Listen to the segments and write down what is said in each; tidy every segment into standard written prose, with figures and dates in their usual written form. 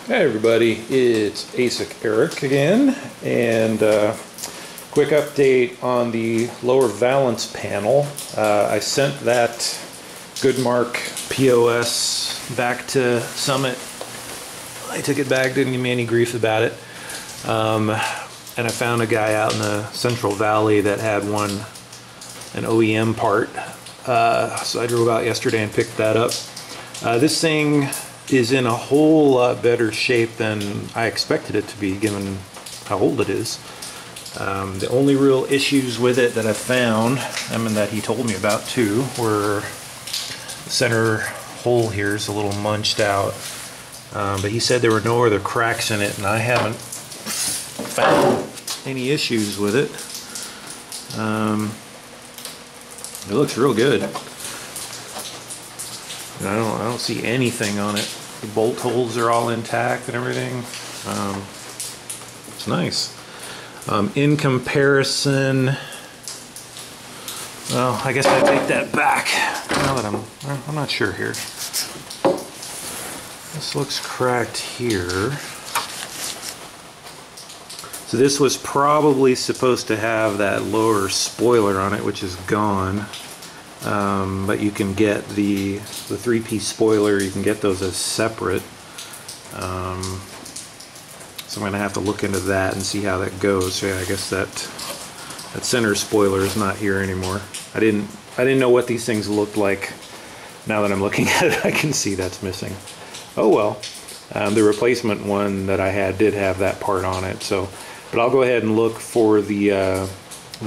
Hey everybody, it's ASIC Eric again, and quick update on the lower valance panel. I sent that Goodmark POS back to Summit. I took it back, didn't give me any grief about it. And I found a guy out in the Central Valley that had an OEM part. So I drove out yesterday and picked that up. This thing is in a whole lot better shape than I expected it to be, given how old it is. The only real issues with it that I found, and that he told me about too, were the center hole here is a little munched out. But he said there were no other cracks in it, and I haven't found any issues with it. It looks real good. I don't see anything on it. The bolt holes are all intact and everything. It's nice. In comparison, well, I guess I take that back. Now that I'm not sure here. This looks cracked here. So this was probably supposed to have that lower spoiler on it, which is gone. But you can get the three-piece spoiler, you can get those as separate. So I'm going to have to look into that and see how that goes. So yeah, I guess that center spoiler is not here anymore. I didn't know what these things looked like. Now that I'm looking at it, I can see that's missing. Oh well. The replacement one that I had did have that part on it. So, but I'll go ahead and look for the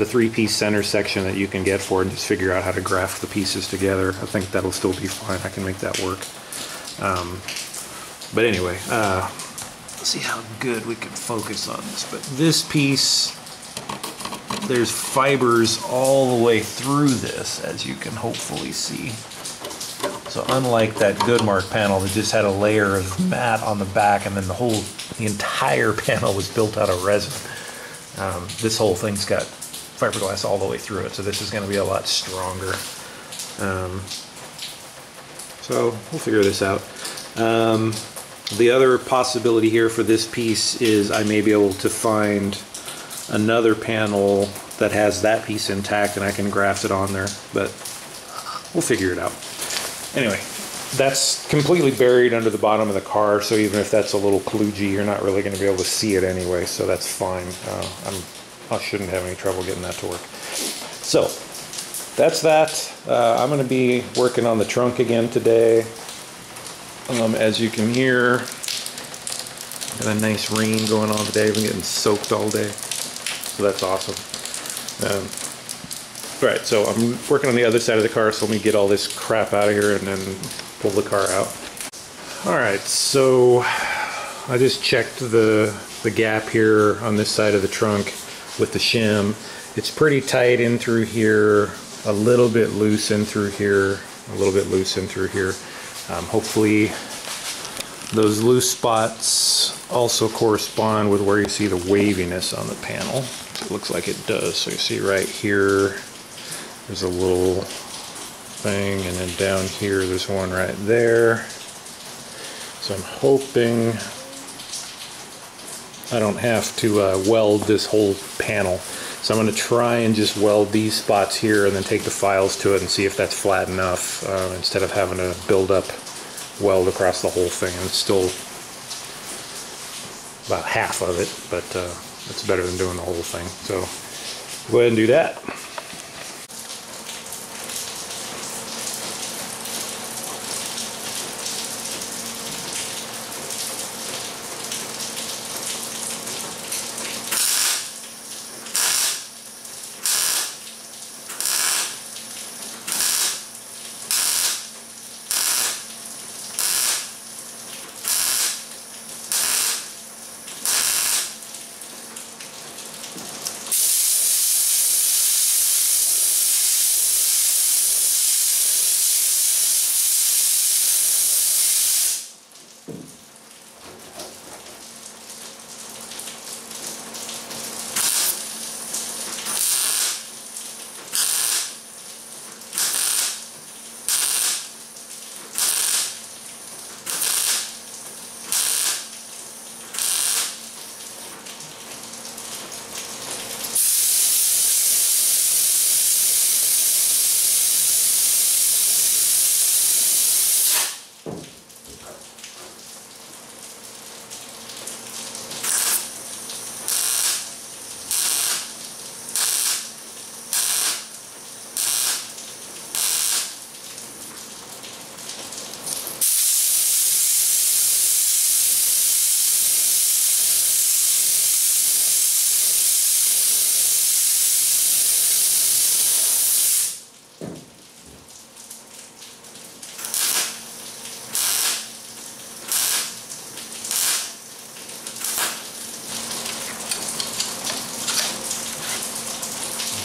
three-piece center section that you can get for it and just figure out how to graft the pieces together. I think that'll still be fine. I can make that work. But anyway, let's see how good we can focus on this. But this piece, there's fibers all the way through this, as you can hopefully see. So unlike that Goodmark panel that just had a layer of mat on the back and then the entire panel was built out of resin, this whole thing's got fiberglass all the way through it, so this is going to be a lot stronger. So we'll figure this out. The other possibility here for this piece is I may be able to find another panel that has that piece intact and I can graft it on there, but we'll figure it out. Anyway, that's completely buried under the bottom of the car, so even if that's a little kludgy, you're not really going to be able to see it anyway, so that's fine. I shouldn't have any trouble getting that to work. So that's that. I'm going to be working on the trunk again today. As you can hear, got a nice rain going on today. I've been getting soaked all day, so that's awesome. Alright, so I'm working on the other side of the car, so let me get all this crap out of here and then pull the car out. Alright, so I just checked the gap here on this side of the trunk with the shim. It's pretty tight in through here, a little bit loose in through here, a little bit loose in through here. Hopefully those loose spots also correspond with where you see the waviness on the panel. It looks like it does. So you see right here, there's a little thing, and then down here there's one right there. So I'm hoping I don't have to weld this whole panel. So I'm going to try and just weld these spots here and then take the files to it and see if that's flat enough, instead of having to build up weld across the whole thing. And it's still about half of it, but it's better than doing the whole thing. So go ahead and do that.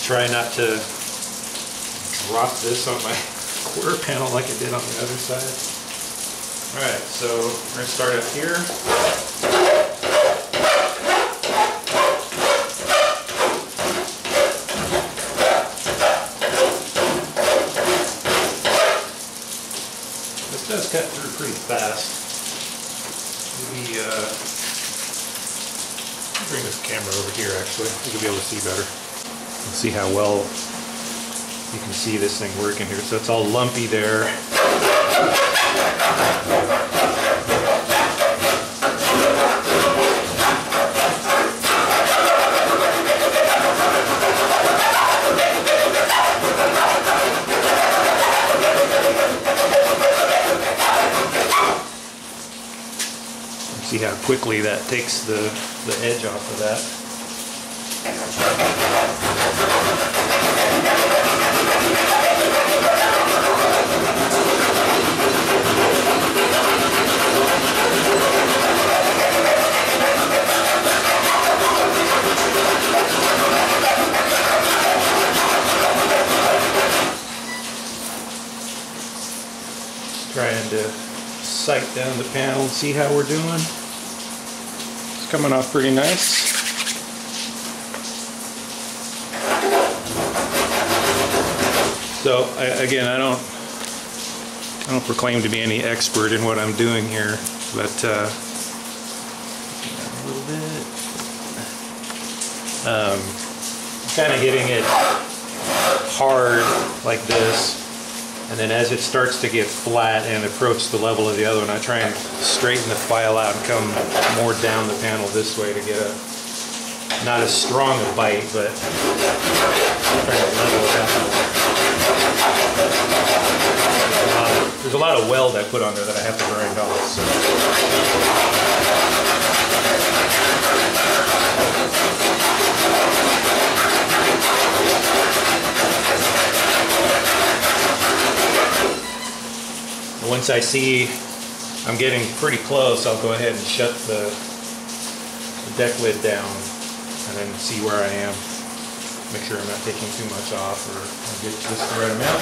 Try not to drop this on my quarter panel like I did on the other side. Alright, so we're going to start up here. This does cut through pretty fast. Maybe bring this camera over here actually. You'll be able to see better. See how well you can see this thing working here. So it's all lumpy there. See how quickly that takes the edge off of that. Trying to sight down the panel and see how we're doing. It's coming off pretty nice. So again, I don't proclaim to be any expert in what I'm doing here, but a little bit. Kind of hitting it hard like this. And then as it starts to get flat and approach the level of the other one, I try and straighten the file out and come more down the panel this way to get a, not as strong a bite, but trying to level it out. There's a lot of weld I put on there that I have to grind off. So. Once I see I'm getting pretty close, I'll go ahead and shut the deck lid down and then see where I am. Make sure I'm not taking too much off, or I'll get just the right amount.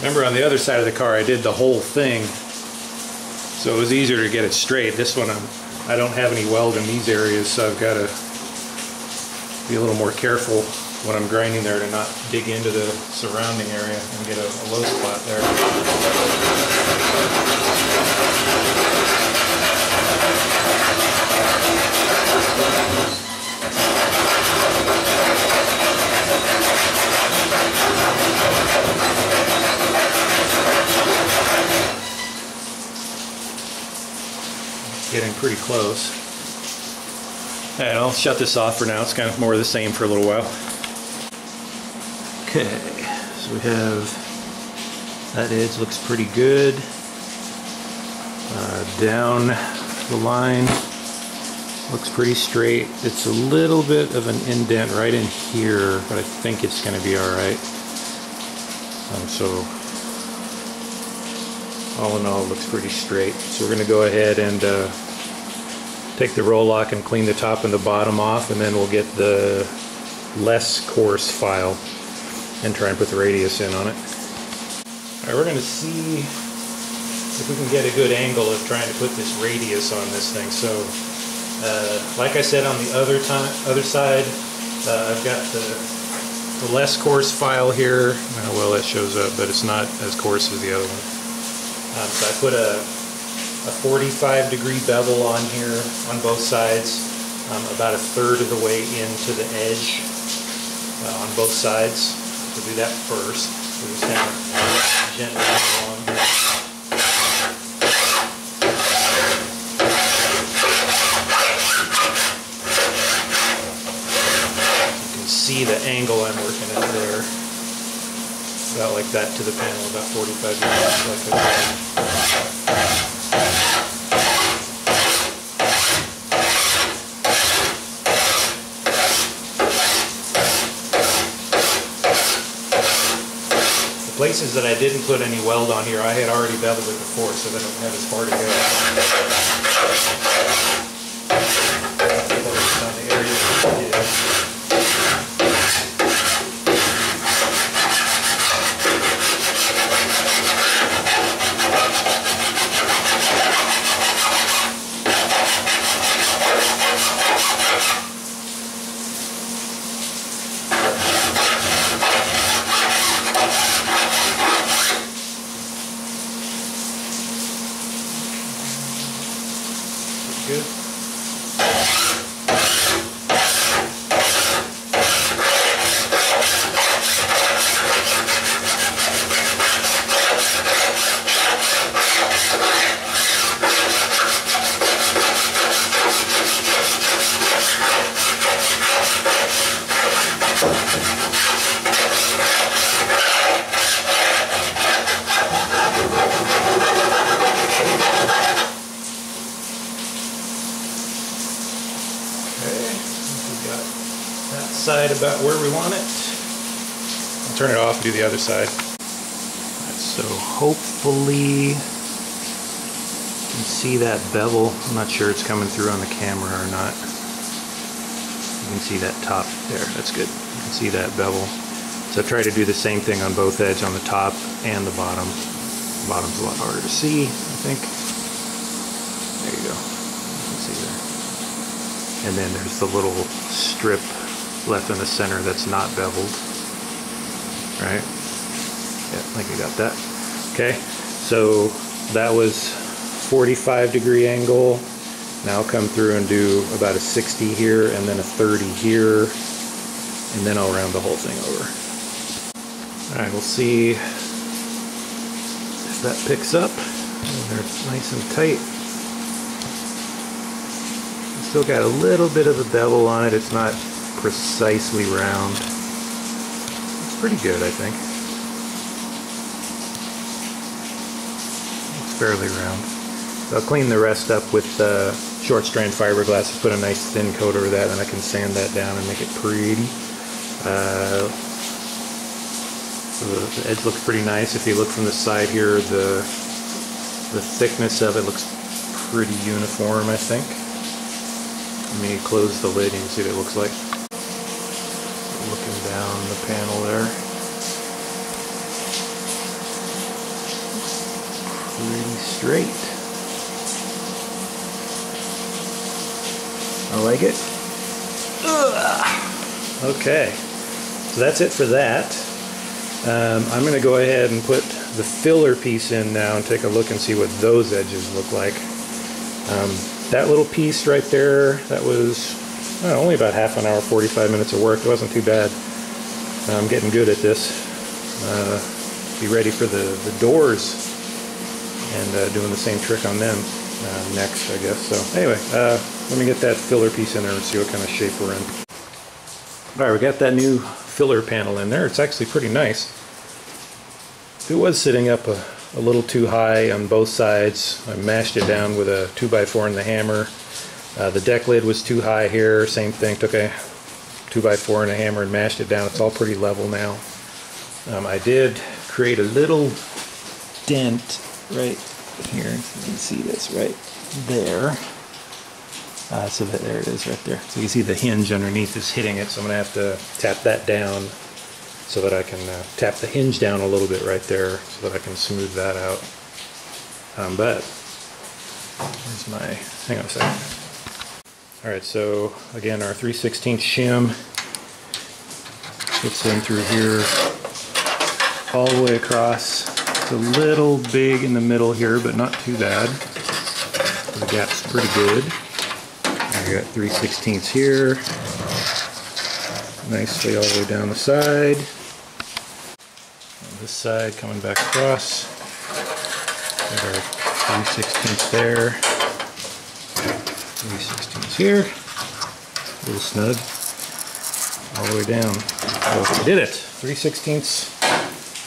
Remember, on the other side of the car I did the whole thing, so it was easier to get it straight. This one I don't have any weld in these areas, so I've got to be a little more careful when I'm grinding there to not dig into the surrounding area and get a low spot there. Getting pretty close. And I'll shut this off for now. It's kind of more of the same for a little while. Okay, so we have that edge looks pretty good. Down the line looks pretty straight. It's a little bit of an indent right in here, but I think it's going to be all right. So all in all, it looks pretty straight. So we're going to go ahead and take the roll lock and clean the top and the bottom off, and then we'll get the less coarse file and try and put the radius in on it. Alright, we're going to see if we can get a good angle of trying to put this radius on this thing. So like I said on the other side, I've got the less coarse file here. Well, that shows up, but it's not as coarse as the other one. So I put a 45-degree bevel on here on both sides, about a third of the way into the edge on both sides. So do that first. So just kind of gently along here. You can see the angle I'm working at there. About like that to the panel, about 45 degrees, like that. places that I didn't put any weld on here, I had already beveled it before, so they don't have as far to go. Focus on the areas that we did. Good. Side about where we want it. I'll turn it off and do the other side. So hopefully you can see that bevel. I'm not sure it's coming through on the camera or not. You can see that top there. That's good. You can see that bevel. So try to do the same thing on both edges, on the top and the bottom. The bottom's a lot harder to see, I think. There you go. You can see there. And then there's the little strip left in the center that's not beveled, right? Yeah, I think you got that. Okay, so that was 45-degree angle. Now I'll come through and do about a 60 here and then a 30 here, and then I'll round the whole thing over. All right, we'll see if that picks up. And they're nice and tight. Still got a little bit of a bevel on it. It's not precisely round. It's pretty good, I think. It's fairly round. So I'll clean the rest up with short strand fiberglass. Just put a nice thin coat over that, and I can sand that down and make it pretty. So the edge looks pretty nice. If you look from the side here, the thickness of it looks pretty uniform, I think. Let me close the lid and you can see what it looks like. Looking down the panel there. Pretty straight. I like it. Ugh. Okay, so that's it for that. I'm going to go ahead and put the filler piece in now and take a look and see what those edges look like. That little piece right there, that was only about half an hour, 45 minutes of work. It wasn't too bad. I'm getting good at this. Be ready for the doors and doing the same trick on them next, I guess. So anyway, let me get that filler piece in there and see what kind of shape we're in. All right, we got that new filler panel in there. It's actually pretty nice. It was sitting up a little too high on both sides. I mashed it down with a 2x4 and the hammer. The deck lid was too high here. Same thing, took a 2x4 and a hammer and mashed it down. It's all pretty level now. I did create a little dent right here. You can see this right there. So there it is right there. So you see the hinge underneath is hitting it, so I'm going to have to tap that down so that I can tap the hinge down a little bit right there so that I can smooth that out. But here's my, hang on a second. Alright, so again our 3/16 shim fits in through here all the way across. It's a little big in the middle here, but not too bad. The gap's pretty good. I got 3/16 here, nicely all the way down the side. And this side coming back across. Got our 3/16 there, 3/16 here, a little snug, all the way down. So I did it, 3/16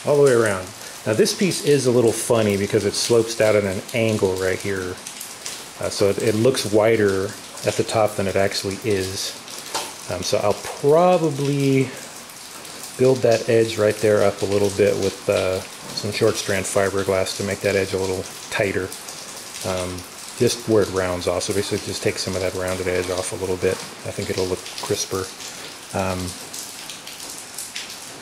all the way around. Now this piece is a little funny because it slopes down at an angle right here. So it looks wider at the top than it actually is. So I'll probably build that edge right there up a little bit with some short strand fiberglass to make that edge a little tighter, just where it rounds off. So basically just take some of that rounded edge off a little bit. I think it'll look crisper.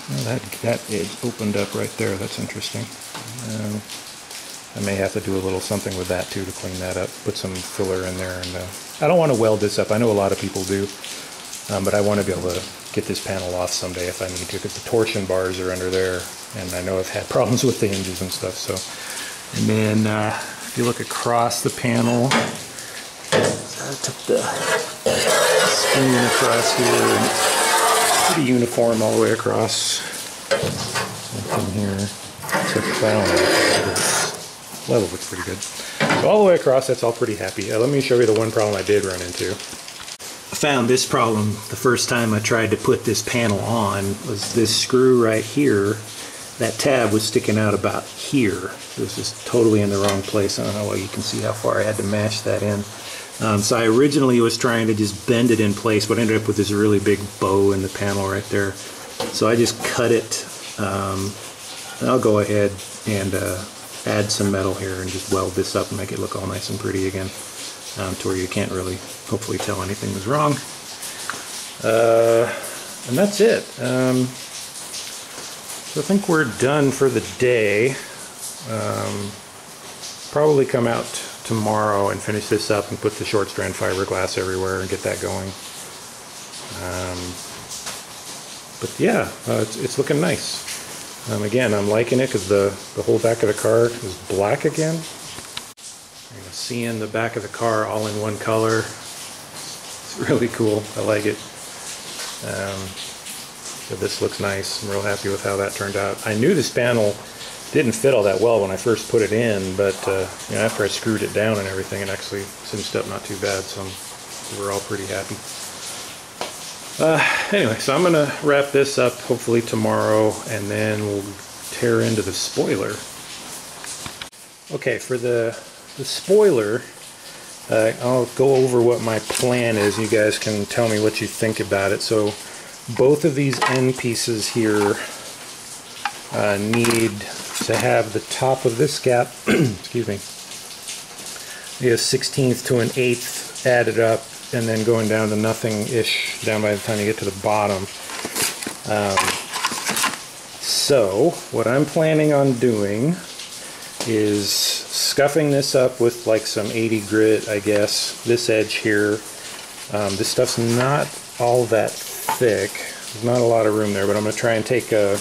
Well, that edge opened up right there. That's interesting. I may have to do a little something with that too to clean that up. Put some filler in there, and I don't want to weld this up. I know a lot of people do, but I want to be able to get this panel off someday if I need to, because the torsion bars are under there, and I know I've had problems with the hinges and stuff. So, and then if you look across the panel, I took the screen across here, and it's pretty uniform all the way across. From here, check the level looks pretty good. So all the way across, that's all pretty happy. Let me show you the one problem I did run into. I found this problem the first time I tried to put this panel on. Was this screw right here. That tab was sticking out about here. It was just totally in the wrong place. I don't know, well, you can see how far I had to mash that in. So I originally was trying to just bend it in place, but I ended up with this really big bow in the panel right there. So I just cut it. I'll go ahead and add some metal here and just weld this up and make it look all nice and pretty again, to where you can't really hopefully tell anything was wrong. And that's it. So I think we're done for the day. Probably come out tomorrow and finish this up and put the short strand fiberglass everywhere and get that going. But yeah, it's looking nice. Again, I'm liking it because the whole back of the car is black again. You're going to see in the back of the car all in one color. It's really cool. I like it. So this looks nice. I'm real happy with how that turned out. I knew this panel didn't fit all that well when I first put it in, but you know, after I screwed it down and everything, it actually cinched up not too bad, so we're all pretty happy. Anyway, so I'm going to wrap this up hopefully tomorrow, and then we'll tear into the spoiler. Okay, for the spoiler, I'll go over what my plan is. You guys can tell me what you think about it. So both of these end pieces here need to have the top of this gap, excuse me, a 1/16 to an 1/8 added up, and then going down to nothing-ish down by the time you get to the bottom. So what I'm planning on doing is scuffing this up with like some 80 grit, I guess. This edge here, this stuff's not all that thick. There's not a lot of room there, but I'm going to try and take a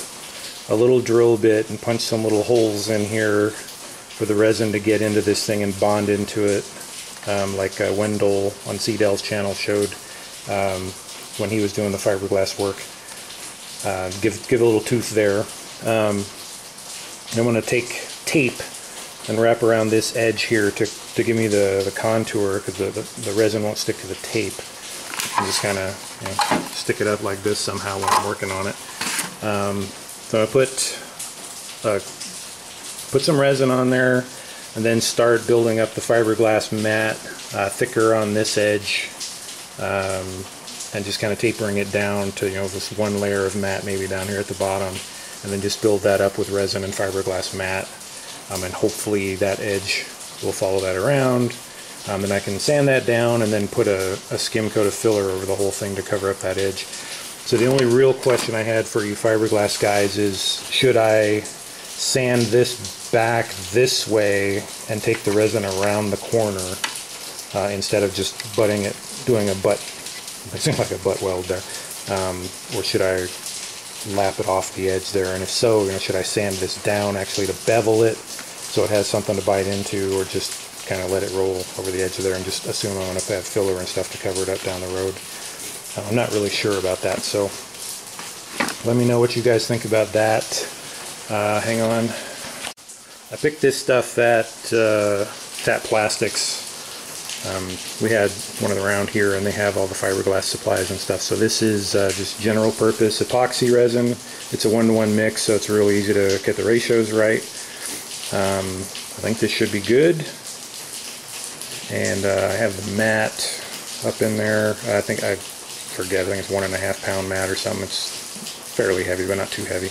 little drill bit and punch some little holes in here for the resin to get into this thing and bond into it, like Wendell on Seedell's channel showed when he was doing the fiberglass work. Give a little tooth there. I'm going to take tape and wrap around this edge here to give me the contour, because the resin won't stick to the tape. And just kind of stick it up like this somehow when I'm working on it. So I put some resin on there, and then start building up the fiberglass mat, thicker on this edge, and just kind of tapering it down to this one layer of mat maybe down here at the bottom, and then just build that up with resin and fiberglass mat, and hopefully that edge will follow that around. And I can sand that down and then put a skim coat of filler over the whole thing to cover up that edge. So the only real question I had for you fiberglass guys is, should I sand this back this way and take the resin around the corner instead of just butting it, doing a butt, it seems like a butt weld there, or should I lap it off the edge there? And if so, should I sand this down actually to bevel it so it has something to bite into, or just kind of let it roll over the edge of there and just assume I'm going to have filler and stuff to cover it up down the road? I'm not really sure about that, so let me know what you guys think about that. Hang on. I picked this stuff at Tap Plastics. We had one around here, and they have all the fiberglass supplies and stuff. So this is just general purpose epoxy resin. It's a 1-to-1 mix, so it's really easy to get the ratios right. I think this should be good. And I have the mat up in there. I think it's 1.5 pound mat or something. It's fairly heavy, but not too heavy.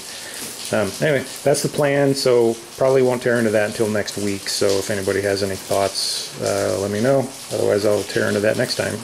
Anyway, that's the plan, so probably won't tear into that until next week, so if anybody has any thoughts, let me know. Otherwise, I'll tear into that next time.